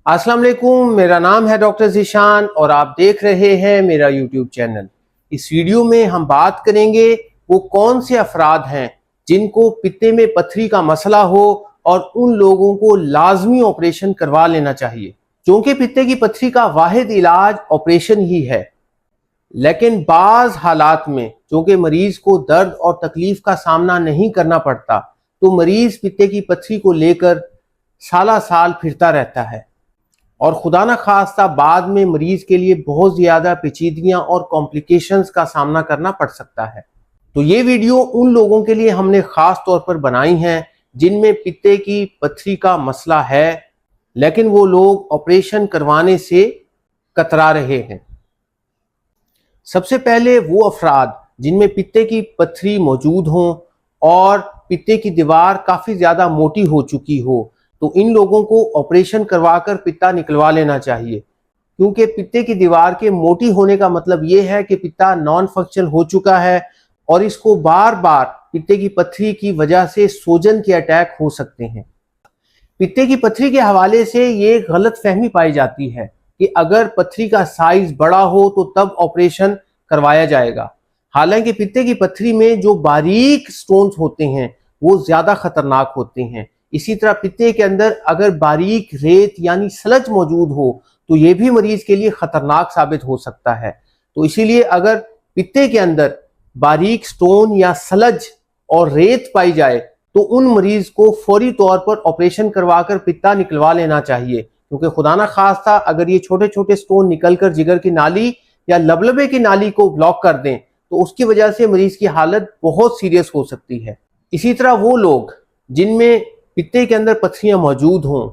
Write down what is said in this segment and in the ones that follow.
अस्सलाम वालेकुम, मेरा नाम है डॉक्टर ज़ीशान और आप देख रहे हैं मेरा यूट्यूब चैनल। इस वीडियो में हम बात करेंगे वो कौन से अफराद हैं जिनको पित्ते में पथरी का मसला हो और उन लोगों को लाजमी ऑपरेशन करवा लेना चाहिए, क्योंकि पित्ते की पथरी का वाहिद इलाज ऑपरेशन ही है। लेकिन बाज हालात में चूंकि मरीज को दर्द और तकलीफ का सामना नहीं करना पड़ता, तो मरीज पित्ते की पथरी को लेकर साला साल फिरता रहता है और खुदा न खास्ता बाद में मरीज के लिए बहुत ज़्यादा पेचीदगियां और कॉम्प्लिकेशंस का सामना करना पड़ सकता है। तो ये वीडियो उन लोगों के लिए हमने ख़ास तौर पर बनाई हैं जिनमें पित्ते की पथरी का मसला है, लेकिन वो लोग ऑपरेशन करवाने से कतरा रहे हैं। सबसे पहले वो अफराद जिनमें पित्ते की पथरी मौजूद हो और पित्ते की दीवार काफ़ी ज़्यादा मोटी हो चुकी हो, तो इन लोगों को ऑपरेशन करवाकर पित्ता निकलवा लेना चाहिए, क्योंकि पित्ते की दीवार के मोटी होने का मतलब ये है कि पित्ता नॉन फंक्शन हो चुका है और इसको बार बार पित्ते की पथरी की वजह से सूजन के अटैक हो सकते हैं। पित्ते की पथरी के हवाले से ये गलत फहमी पाई जाती है कि अगर पथरी का साइज बड़ा हो तो तब ऑपरेशन करवाया जाएगा। हालांकि पित्ते की पथरी में जो बारीक स्टोन्स होते हैं वो ज्यादा खतरनाक होते हैं। इसी तरह पित्ते के अंदर अगर बारीक रेत यानी सलज मौजूद हो तो ये भी मरीज के लिए खतरनाक साबित हो सकता है। तो इसीलिए अगर पित्ते के अंदर बारीक स्टोन या सलज और रेत पाई जाए तो उन मरीज को फौरी तौर पर ऑपरेशन करवाकर पित्ता निकलवा लेना चाहिए, क्योंकि खुदा ना खास्ता अगर ये छोटे छोटे स्टोन निकलकर जिगर की नाली या लबलबे की नाली को ब्लॉक कर दें तो उसकी वजह से मरीज की हालत बहुत सीरियस हो सकती है। इसी तरह वो लोग जिनमें पित्ते के अंदर पथरियां मौजूद हों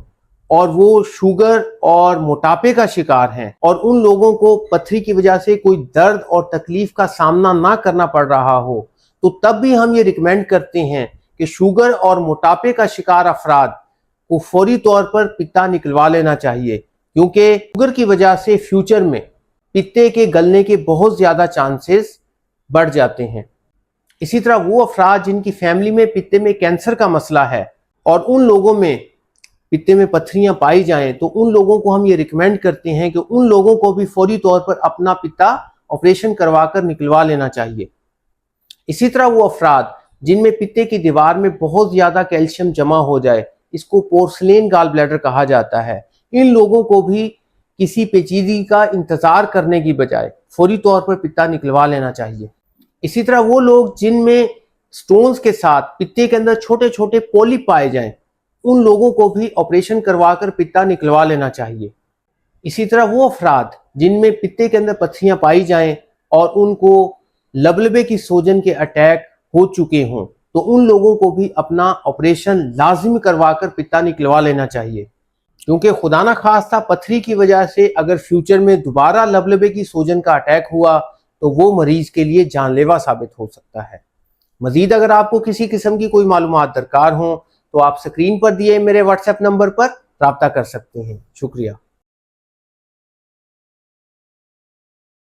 और वो शुगर और मोटापे का शिकार हैं और उन लोगों को पथरी की वजह से कोई दर्द और तकलीफ का सामना ना करना पड़ रहा हो, तो तब भी हम ये रिकमेंड करते हैं कि शुगर और मोटापे का शिकार अफराद को फौरी तौर पर पित्ता निकलवा लेना चाहिए, क्योंकि शुगर की वजह से फ्यूचर में पित्ते के गलने के बहुत ज़्यादा चांसेस बढ़ जाते हैं। इसी तरह वो अफराद जिनकी फैमिली में पित्ते में कैंसर का मसला है और उन लोगों में पित्ते में पथरियां पाई जाएं, तो उन लोगों को हम ये रिकमेंड करते हैं कि उन लोगों को भी फौरी तौर पर अपना पित्ता ऑपरेशन करवाकर निकलवा लेना चाहिए। इसी तरह वो अफराद जिनमें पित्ते की दीवार में बहुत ज़्यादा कैल्शियम जमा हो जाए, इसको पोर्सलेन गॉल ब्लैडर कहा जाता है, इन लोगों को भी किसी पेचीदगी का इंतज़ार करने की बजाय फौरी तौर पर पित्ता निकलवा लेना चाहिए। इसी तरह वो लोग जिनमें स्टोन्स के साथ पित्ते के अंदर छोटे छोटे पॉलिप पाए जाएं, उन लोगों को भी ऑपरेशन करवाकर पित्ता निकलवा लेना चाहिए। इसी तरह वो अफराद जिनमें पित्ते के अंदर पथरियां पाई जाएं और उनको लबलबे की सूजन के अटैक हो चुके हों, तो उन लोगों को भी अपना ऑपरेशन लाजिमी करवाकर पित्ता निकलवा लेना चाहिए, क्योंकि खुदा ना खास्ता पथरी की वजह से अगर फ्यूचर में दोबारा लबलबे की सूजन का अटैक हुआ तो वो मरीज के लिए जानलेवा साबित हो सकता है। मजीद अगर आपको किसी किस्म की कोई मालूमात दरकार हो तो आप स्क्रीन पर दिए मेरे व्हाट्सएप नंबर पर राब्ता कर सकते हैं। शुक्रिया।